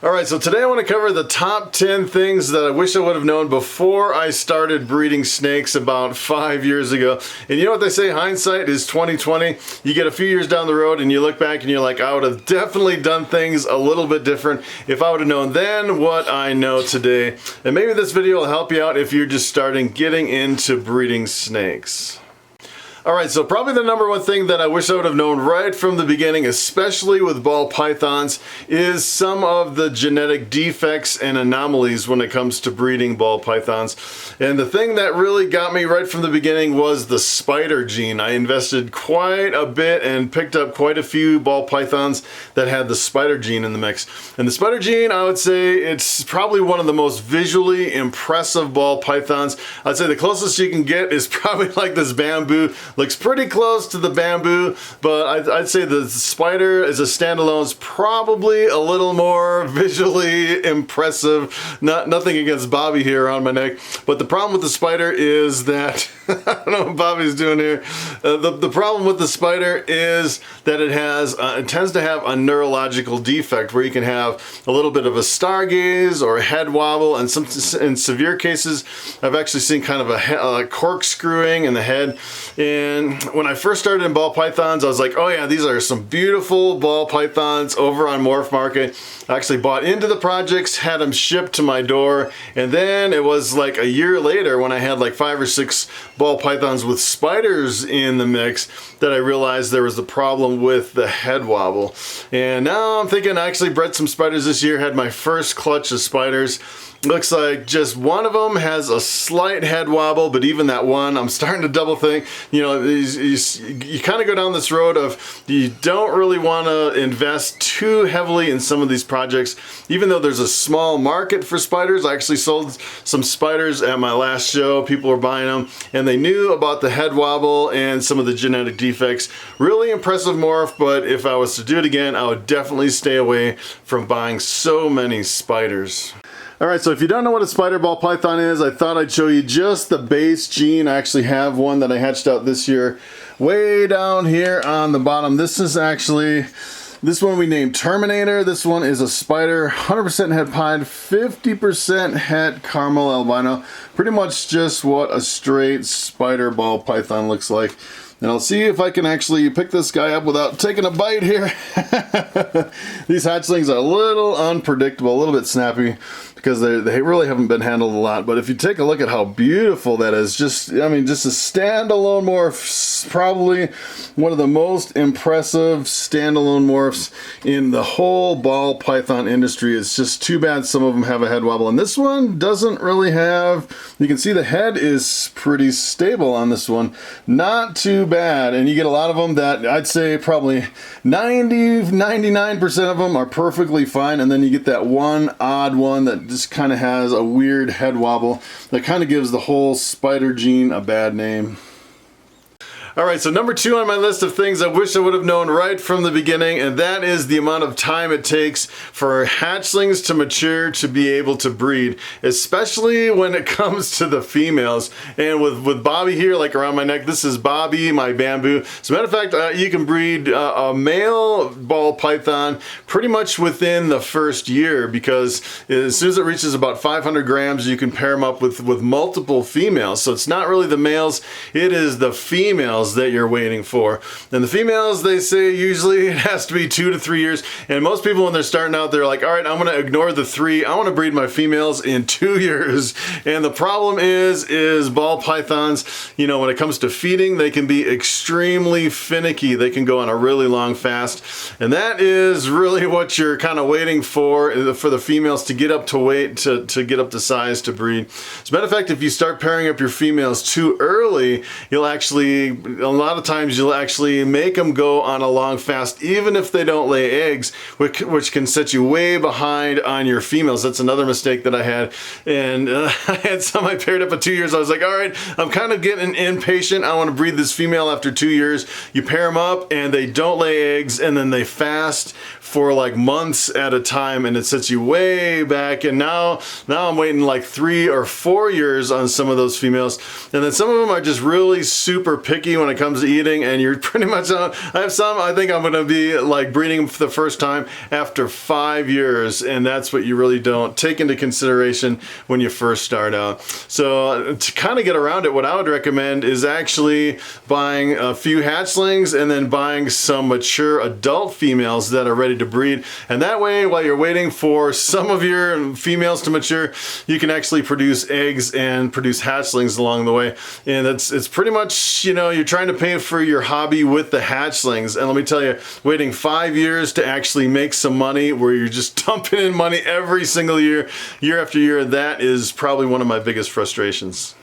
Alright, so today I want to cover the top 10 things that I wish I would have known before I started breeding snakes about 5 years ago. And you know what they say, hindsight is 20/20. You get a few years down the road and you look back and you're like, I would have definitely done things a little bit different if I would have known then what I know today. And maybe this video will help you out if you're just starting getting into breeding snakes. Alright, so probably the number one thing that I wish I would have known right from the beginning, especially with ball pythons, is some of the genetic defects and anomalies when it comes to breeding ball pythons. And the thing that really got me right from the beginning was the spider gene. I invested quite a bit and picked up quite a few ball pythons that had the spider gene in the mix. And the spider gene, I would say it's probably one of the most visually impressive ball pythons. I'd say the closest you can get is probably like this bamboo. Looks pretty close to the bamboo, but I'd say the spider as a standalone is probably a little more visually impressive. Nothing against Bobby here around my neck, but the problem with the spider is that I don't know what Bobby's doing here. The problem with the spider is that it tends to have a neurological defect where you can have a little bit of a stargaze or a head wobble, and in severe cases I've actually seen kind of a corkscrewing in the head. And when I first started in ball pythons, I was like, oh yeah, these are some beautiful ball pythons over on Morph Market. I actually bought into the projects, had them shipped to my door, and then it was like a year later when I had like 5 or 6 ball pythons with spiders in the mix that I realized there was a problem with the head wobble. And now I'm thinking I actually bred some spiders this year, had my first clutch of spiders. Looks like just one of them has a slight head wobble, but even that one, I'm starting to double think, you know, you kind of go down this road of you don't really want to invest too heavily in some of these projects, even though there's a small market for spiders. I actually sold some spiders at my last show. People were buying them and they knew about the head wobble and some of the genetic defects. Really impressive morph, but if I was to do it again, I would definitely stay away from buying so many spiders. Alright, so if you don't know what a spider ball python is, I thought I'd show you just the base gene. I actually have one that I hatched out this year way down here on the bottom. This one we named Terminator. This one is a spider, 100% het pied, 50% het caramel albino. Pretty much just what a straight spider ball python looks like. And I'll see if I can actually pick this guy up without taking a bite here. These hatchlings are a little unpredictable, a little bit snappy, because they really haven't been handled a lot. But if you take a look at how beautiful that is, just a standalone morph, probably one of the most impressive standalone morphs in the whole ball python industry. It's just too bad some of them have a head wobble, and this one doesn't really have. You can see the head is pretty stable on this one, not too bad. And you get a lot of them that I'd say probably 99% of them are perfectly fine, and then you get that one odd one that just kind of has a weird head wobble that kind of gives the whole spider gene a bad name. Alright, so number 2 on my list of things I wish I would have known right from the beginning, and that is the amount of time it takes for hatchlings to mature to be able to breed, especially when it comes to the females. And with Bobby here, like around my neck, this is Bobby, my bamboo. As a matter of fact, you can breed a male ball python pretty much within the first year, because as soon as it reaches about 500 grams, you can pair them up with multiple females. So it's not really the males, it is the females that you're waiting for. And the females, they say usually it has to be 2 to 3 years. And most people when they're starting out, they're like, all right, I'm going to ignore the 3. I want to breed my females in 2 years. And the problem is ball pythons, you know, when it comes to feeding, they can be extremely finicky. They can go on a really long fast. And that is really what you're kind of waiting for the females to get up to weight, to get up to size to breed. As a matter of fact, if you start pairing up your females too early, you'll actually, a lot of times you'll actually make them go on a long fast even if they don't lay eggs, which can set you way behind on your females. That's another mistake that I had. And I had some I paired up at 2 years. I was like, all right, I'm kind of getting impatient. I want to breed this female after 2 years. You pair them up and they don't lay eggs, and then they fast for like months at a time, and it sets you way back. And now I'm waiting like 3 or 4 years on some of those females. And then some of them are just really super picky when it comes to eating, and you're pretty much on. I have some, I think I'm gonna be like breeding them for the first time after 5 years, and that's what you really don't take into consideration when you first start out. So to kind of get around it, what I would recommend is actually buying a few hatchlings and then buying some mature adult females that are ready to breed. And that way, while you're waiting for some of your females to mature, you can actually produce eggs and produce hatchlings along the way. And it's pretty much, you know, you're trying to pay for your hobby with the hatchlings. And let me tell you, waiting 5 years to actually make some money where you're just dumping in money every single year, year after year, that is probably one of my biggest frustrations.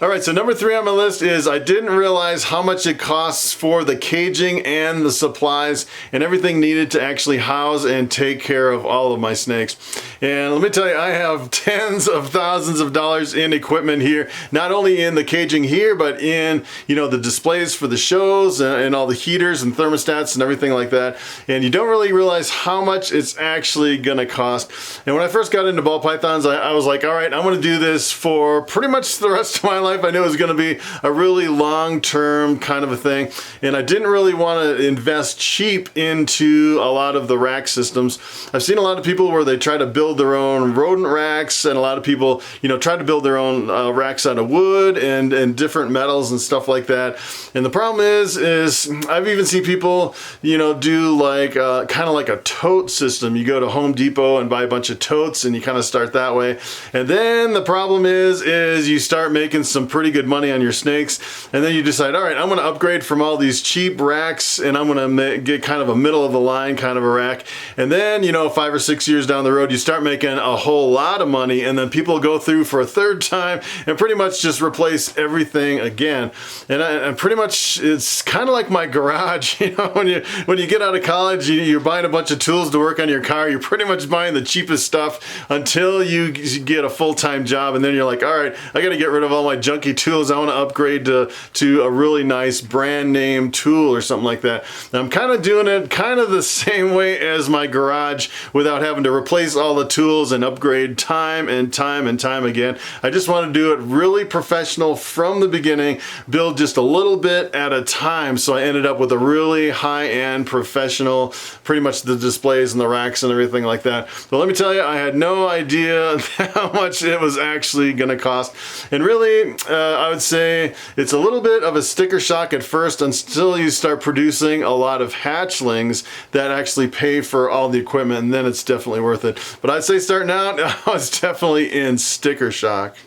All right, so number 3 on my list is I didn't realize how much it costs for the caging and the supplies and everything needed to actually house and take care of all of my snakes. And let me tell you, I have tens of thousands of dollars in equipment here, not only in the caging here, but in, you know, the displays for the shows and all the heaters and thermostats and everything like that. And you don't really realize how much it's actually gonna cost. And when I first got into ball pythons, I was like, all right, I'm gonna do this for pretty much the rest of my life. I knew it was going to be a really long-term kind of a thing, and I didn't really want to invest cheap into a lot of the rack systems. I've seen a lot of people where they try to build their own rodent racks, and a lot of people, you know, try to build their own racks out of wood and different metals and stuff like that. And the problem is I've even seen people, you know, do like kind of like a tote system. You go to Home Depot and buy a bunch of totes, and you kind of start that way. And then the problem is you start making some pretty good money on your snakes, and then you decide, all right, I'm going to upgrade from all these cheap racks, and I'm going to get kind of a middle of the line kind of a rack. And then, you know, 5 or 6 years down the road, you start making a whole lot of money, and then people go through for a third time and pretty much just replace everything again. And pretty much it's kind of like my garage. You know, when you get out of college, you're buying a bunch of tools to work on your car. You're pretty much buying the cheapest stuff until you get a full-time job, and then you're like, all right, I got to get rid of all my junky tools. I want to upgrade to a really nice brand name tool or something like that. And I'm kind of doing it kind of the same way as my garage without having to replace all the tools and upgrade time and time and time again. I just want to do it really professional from the beginning, build just a little bit at a time. So I ended up with a really high-end professional, pretty much the displays and the racks and everything like that. But let me tell you, I had no idea how much it was actually going to cost. And really, I would say it's a little bit of a sticker shock at first until you start producing a lot of hatchlings that actually pay for all the equipment, and then it's definitely worth it. But I'd say starting out, I was definitely in sticker shock.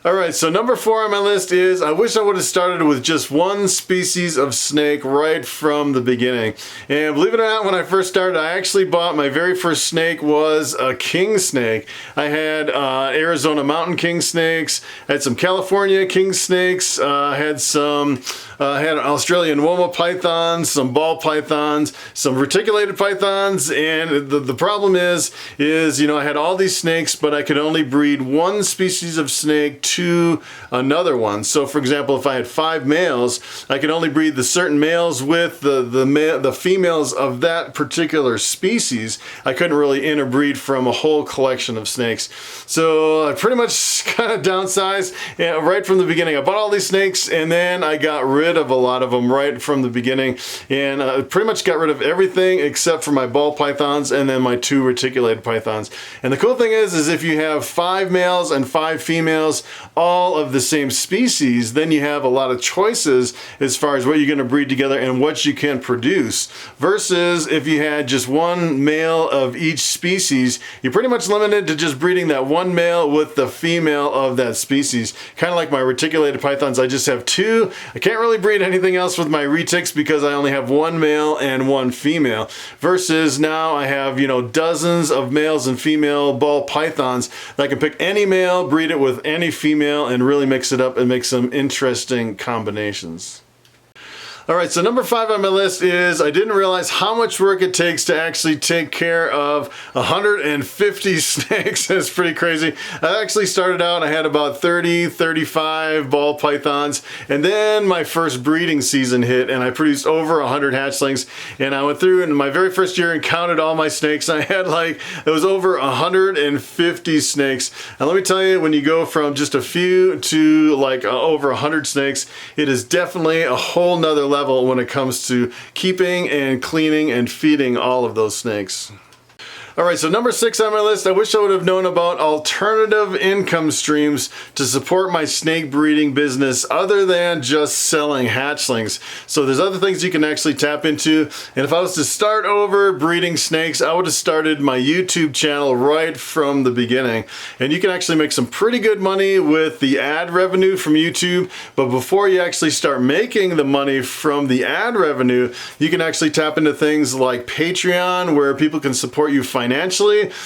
Alright, so number 4 on my list is I wish I would have started with just one species of snake right from the beginning. And believe it or not, when I first started, I actually bought my very first snake was a king snake. I had Arizona mountain king snakes, I had some California king snakes, I had an Australian Woma pythons, some ball pythons, some reticulated pythons, and the problem is, you know, I had all these snakes, but I could only breed one species of snake to another one. So for example, if I had 5 males, I could only breed the certain males with the females of that particular species. I couldn't really interbreed from a whole collection of snakes. So I pretty much kind of downsized right from the beginning. I bought all these snakes, and then I got rid of a lot of them right from the beginning, and pretty much got rid of everything except for my ball pythons and then my 2 reticulated pythons. And the cool thing is if you have 5 males and 5 females, all of the same species, then you have a lot of choices as far as what you're going to breed together and what you can produce. Versus if you had just one male of each species, you're pretty much limited to just breeding that one male with the female of that species. Kind of like my reticulated pythons, I just have 2. I can't really breed anything else with my retics because I only have 1 male and 1 female. Versus now I have, you know, dozens of males and female ball pythons that I can pick any male, breed it with any female, and really mix it up and make some interesting combinations. All right, so number 5 on my list is I didn't realize how much work it takes to actually take care of 150 snakes. That's pretty crazy. I actually started out, I had about 30, 35 ball pythons, and then my first breeding season hit and I produced over 100 hatchlings, and I went through in my very first year and counted all my snakes, and I had it was over 150 snakes. And let me tell you, when you go from just a few to over 100 snakes, it is definitely a whole nother level when it comes to keeping and cleaning and feeding all of those snakes. All right, so number 6 on my list, I wish I would have known about alternative income streams to support my snake breeding business other than just selling hatchlings. So there's other things you can actually tap into. And if I was to start over breeding snakes, I would have started my YouTube channel right from the beginning. And you can actually make some pretty good money with the ad revenue from YouTube. But before you actually start making the money from the ad revenue, you can actually tap into things like Patreon, where people can support you financially.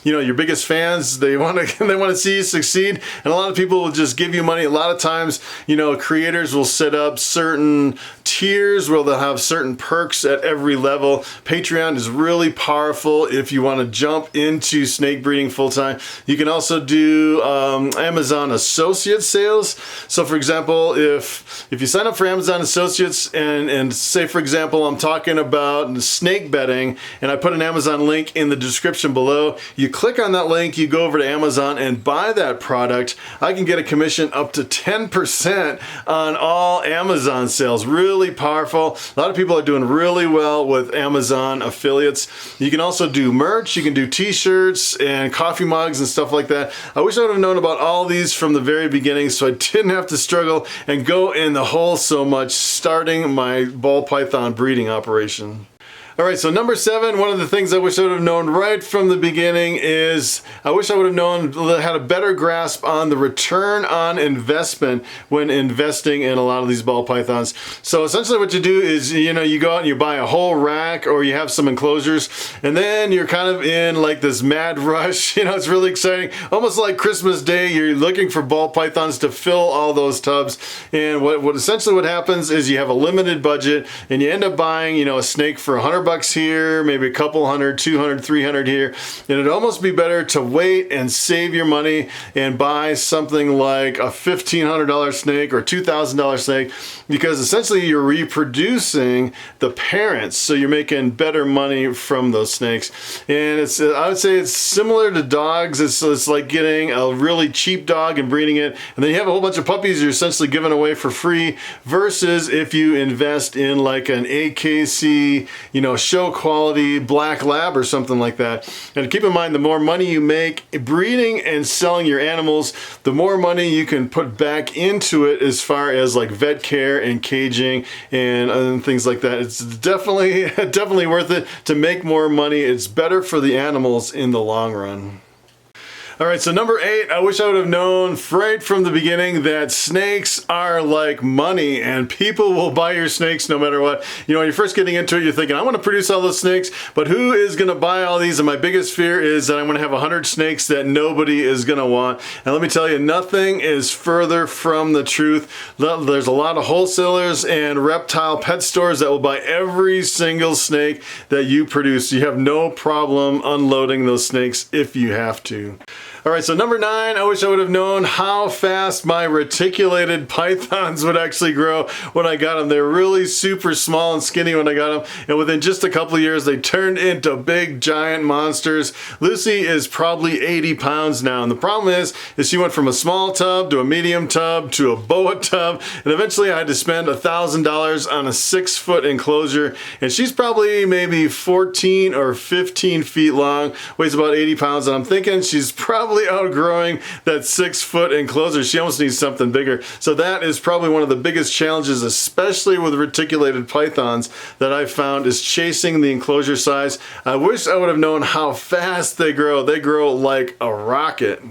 You know, your biggest fans, they want to see you succeed, and a lot of people will just give you money. A lot of times, you know, creators will set up certain tiers where they'll have certain perks at every level. Patreon is really powerful if you want to jump into snake breeding full time. You can also do Amazon Associate sales. So for example, if you sign up for Amazon Associates and say for example I'm talking about snake bedding and I put an Amazon link in the description below, you click on that link, you go over to Amazon and buy that product, I can get a commission up to 10% on all Amazon sales. Really powerful. A lot of people are doing really well with Amazon affiliates. You can also do merch, you can do t-shirts and coffee mugs and stuff like that. I wish I would have known about all these from the very beginning so I didn't have to struggle and go in the hole so much starting my ball python breeding operation. All right, so number 7, one of the things I wish I would have known right from the beginning is I wish I would have known, had a better grasp on the return on investment when investing in a lot of these ball pythons. So essentially what you do is, you know, you go out and you buy a whole rack or you have some enclosures, and then you're kind of in like this mad rush. You know, it's really exciting. Almost like Christmas Day, you're looking for ball pythons to fill all those tubs. And what essentially what happens is you have a limited budget and you end up buying, you know, a snake for $100 here, maybe a couple hundred, 200, 300 here, and it'd almost be better to wait and save your money and buy something like a $1,500 snake or $2,000 snake, because essentially you're reproducing the parents, so you're making better money from those snakes. And it's, I would say it's similar to dogs. It's like getting a really cheap dog and breeding it, and then you have a whole bunch of puppies you're essentially giving away for free, versus if you invest in like an AKC, you know, show quality black lab or something like that. And keep in mind, the more money you make breeding and selling your animals, the more money you can put back into it as far as like vet care and caging and things like that. It's definitely worth it to make more money. It's better for the animals in the long run. All right, so number 8, I wish I would have known right from the beginning that snakes are like money and people will buy your snakes no matter what. You know, when you're first getting into it, you're thinking, I want to produce all those snakes, but who is going to buy all these? And my biggest fear is that I'm going to have 100 snakes that nobody is going to want. And let me tell you, nothing is further from the truth. There's a lot of wholesalers and reptile pet stores that will buy every single snake that you produce. You have no problem unloading those snakes if you have to. All right, so number 9, I wish I would have known how fast my reticulated pythons would actually grow when I got them. They're really super small and skinny when I got them, and within just a couple of years, they turned into big, giant monsters. Lucy is probably 80 pounds now, and the problem is she went from a small tub to a medium tub to a boa tub, and eventually I had to spend $1,000 on a 6-foot enclosure, and she's probably maybe 14 or 15 feet long, weighs about 80 pounds, and I'm thinking she's probably outgrowing that 6-foot enclosure. She almost needs something bigger. So that is probably one of the biggest challenges, especially with reticulated pythons, that I've found, is chasing the enclosure size. I wish I would have known how fast they grow. They grow like a rocket.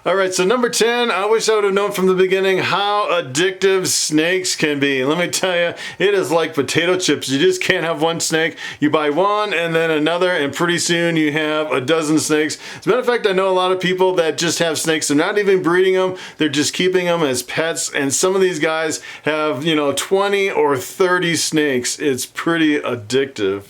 All right, so number 10, I wish I would have known from the beginning how addictive snakes can be. Let me tell you, it is like potato chips. You just can't have one snake. You buy one and then another, and pretty soon you have a dozen snakes. As a matter of fact, I know a lot of people that just have snakes. They're not even breeding them. They're just keeping them as pets, and some of these guys have, 20 or 30 snakes. It's pretty addictive.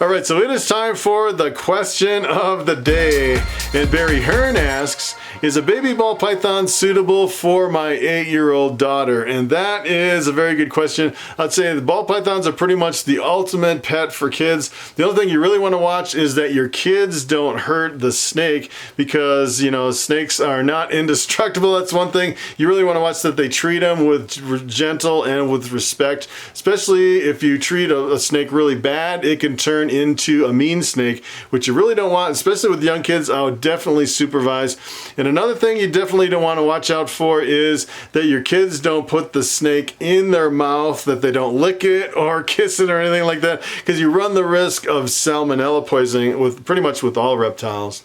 All right, so it is time for the question of the day. And Barry Hearn asks, is a baby ball python suitable for my 8-year-old daughter? And that is a very good question. I'd say the ball pythons are pretty much the ultimate pet for kids. The only thing you really want to watch is that your kids don't hurt the snake, because, snakes are not indestructible. That's one thing. You really want to watch that they treat them with gentle and with respect, especially if you treat a snake really bad, it can turn into a mean snake, which you really don't want, especially with young kids. I would definitely supervise. And another thing you definitely don't want to watch out for is that your kids don't put the snake in their mouth, that they don't lick it or kiss it or anything like that, because you run the risk of salmonella poisoning with pretty much with all reptiles.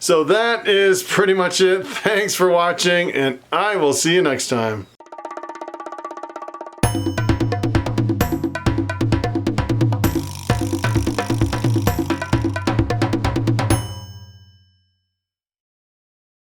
So that is pretty much it. Thanks for watching, and I will see you next time.